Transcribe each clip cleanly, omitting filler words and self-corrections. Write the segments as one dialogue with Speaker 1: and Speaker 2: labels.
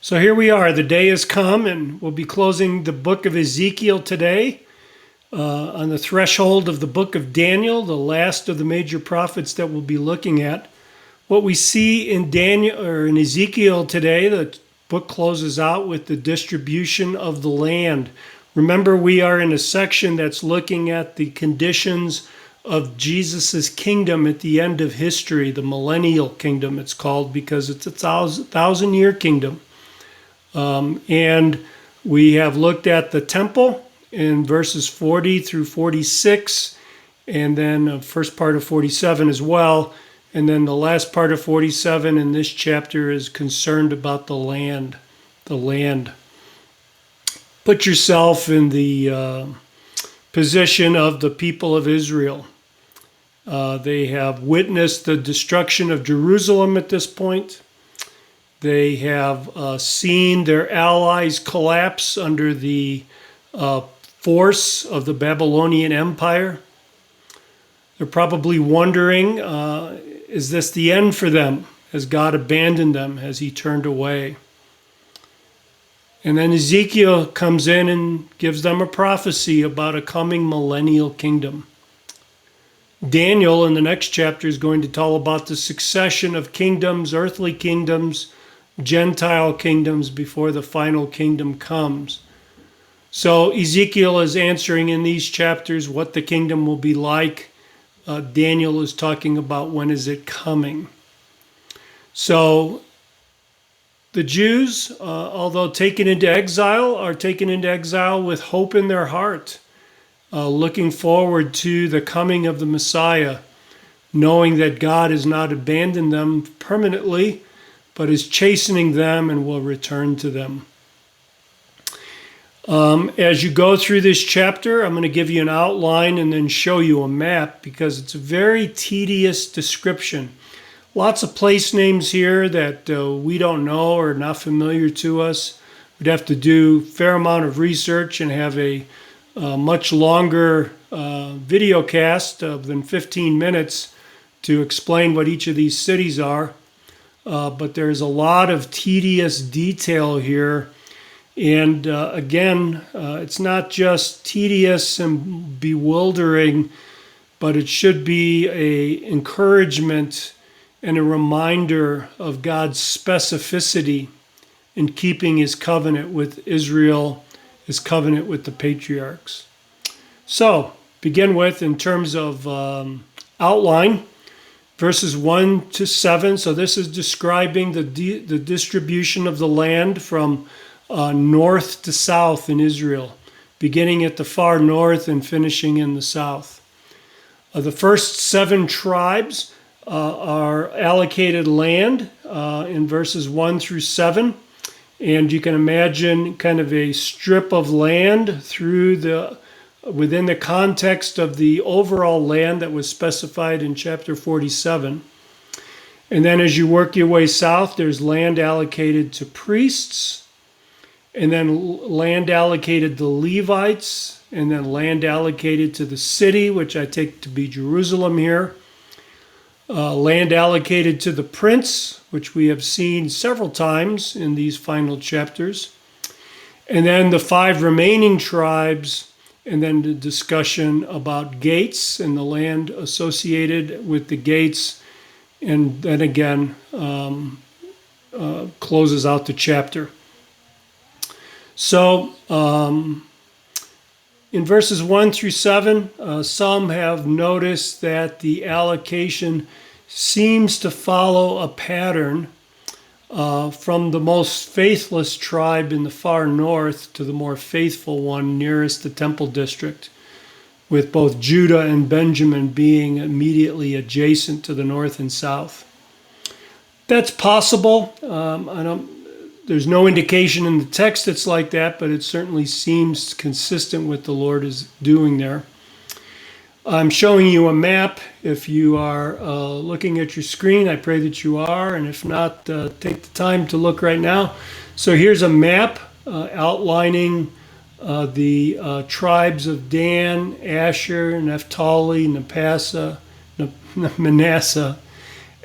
Speaker 1: So here we are. The day has come, and we'll be closing the book of Ezekiel today on the threshold of the book of Daniel, the last of the major prophets that we'll be looking at. What we see in Daniel or in Ezekiel today, the book closes out with the distribution of the land. Remember, we are in a section that's looking at the conditions of Jesus's kingdom at the end of history, the millennial kingdom it's called because it's a thousand-year kingdom. And we have looked at the temple in verses 40 through 46, and then the first part of 47 as well. And then the last part of 47 in this chapter is concerned about the land. The land. Put yourself in the position of the people of Israel. They have witnessed the destruction of Jerusalem at this point. They have seen their allies collapse under the force of the Babylonian Empire. They're probably wondering, is this the end for them? Has God abandoned them? Has he turned away? And then Ezekiel comes in and gives them a prophecy about a coming millennial kingdom. Daniel in the next chapter is going to tell about the succession of kingdoms, earthly kingdoms, Gentile kingdoms before the final kingdom comes. So Ezekiel is answering in these chapters what the kingdom will be like. Daniel is talking about when is it coming. So the Jews, although taken into exile, are taken into exile with hope in their heart, looking forward to the coming of the Messiah, knowing that God has not abandoned them permanently, but is chastening them and will return to them. As you go through this chapter, I'm going to give you an outline and then show you a map because it's a very tedious description. Lots of place names here that we don't know or are not familiar to us. We'd have to do a fair amount of research and have a much longer video cast than 15 minutes to explain what each of these cities are. But there's a lot of tedious detail here. And again, it's not just tedious and bewildering, but it should be an encouragement and a reminder of God's specificity in keeping his covenant with Israel, his covenant with the patriarchs. So, begin with, in terms of outline, verses 1 to 7. So this is describing the distribution of the land from north to south in Israel, beginning at the far north and finishing in the south. The first 7 tribes are allocated land in verses 1 through 7. And you can imagine kind of a strip of land within the context of the overall land that was specified in chapter 47. And then as you work your way south, there's land allocated to priests, and then land allocated to Levites, and then land allocated to the city, which I take to be Jerusalem here. Land allocated to the prince, which we have seen several times in these final chapters. And then the 5 remaining tribes, and then the discussion about gates and the land associated with the gates, and then again closes out the chapter. So in verses 1 through 7, some have noticed that the allocation seems to follow a pattern from the most faithless tribe in the far north to the more faithful one nearest the temple district, with both Judah and Benjamin being immediately adjacent to the north and south. That's possible. There's no indication in the text it's like that, but it certainly seems consistent with the Lord is doing there. I'm showing you a map. If you are looking at your screen, I pray that you are, and if not, take the time to look right now. So here's a map outlining the tribes of Dan, Asher, Naphtali, Manasseh,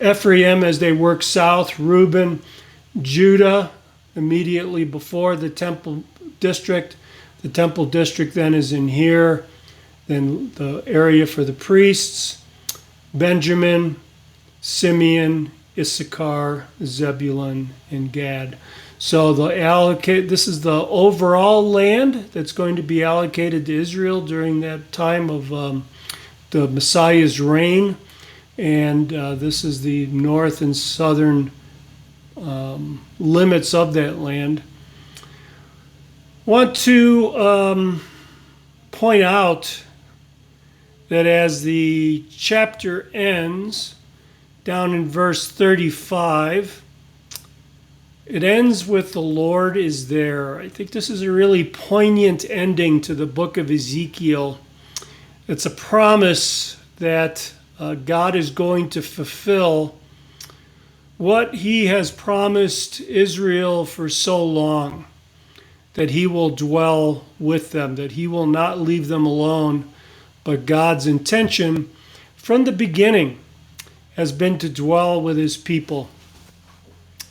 Speaker 1: Ephraim as they work south, Reuben, Judah, immediately before the temple district. The temple district then is in here. Then the area for the priests, Benjamin, Simeon, Issachar, Zebulun, and Gad. So this is the overall land that's going to be allocated to Israel during that time of the Messiah's reign. And this is the north and southern limits of that land. Want to point out that as the chapter ends, down in verse 35, it ends with "the Lord is there." I think this is a really poignant ending to the book of Ezekiel. It's a promise that God is going to fulfill what he has promised Israel for so long, that he will dwell with them, that he will not leave them alone. But God's intention from the beginning has been to dwell with his people.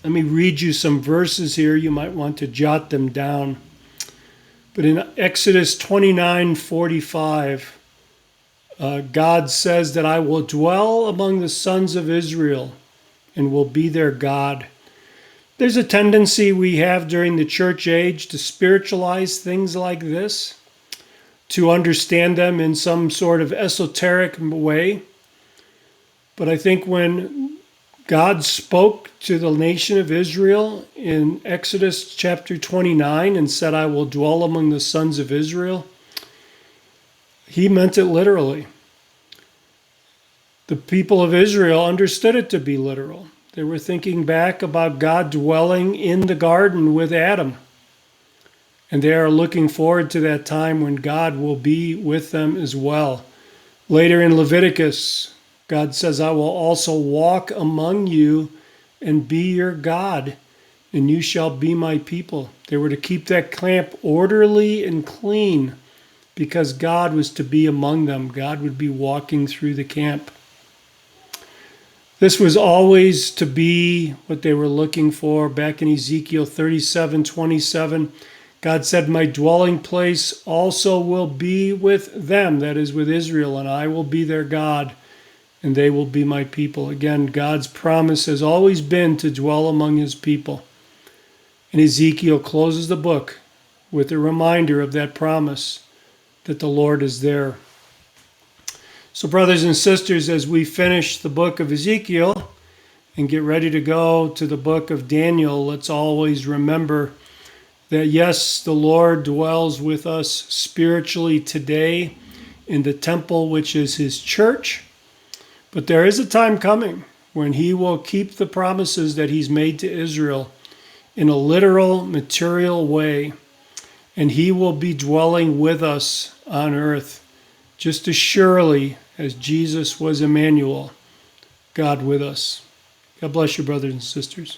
Speaker 1: Let me read you some verses here. You might want to jot them down. But in Exodus 29:45, God says that I will dwell among the sons of Israel and will be their God. There's a tendency we have during the church age to spiritualize things like this, to understand them in some sort of esoteric way. But I think when God spoke to the nation of Israel in Exodus chapter 29 and said, I will dwell among the sons of Israel, he meant it literally. The people of Israel understood it to be literal. They were thinking back about God dwelling in the garden with Adam. And they are looking forward to that time when God will be with them as well. Later in Leviticus, God says, I will also walk among you and be your God, and you shall be my people. They were to keep that camp orderly and clean because God was to be among them. God would be walking through the camp. This was always to be what they were looking for. Back in Ezekiel 37:27, God said, my dwelling place also will be with them, that is with Israel, and I will be their God, and they will be my people. Again, God's promise has always been to dwell among his people. And Ezekiel closes the book with a reminder of that promise, that the Lord is there. So brothers and sisters, as we finish the book of Ezekiel and get ready to go to the book of Daniel, let's always remember that yes, the Lord dwells with us spiritually today in the temple, which is his church. But there is a time coming when he will keep the promises that he's made to Israel in a literal, material way. And he will be dwelling with us on earth, just as surely as Jesus was Emmanuel, God with us. God bless you, brothers and sisters.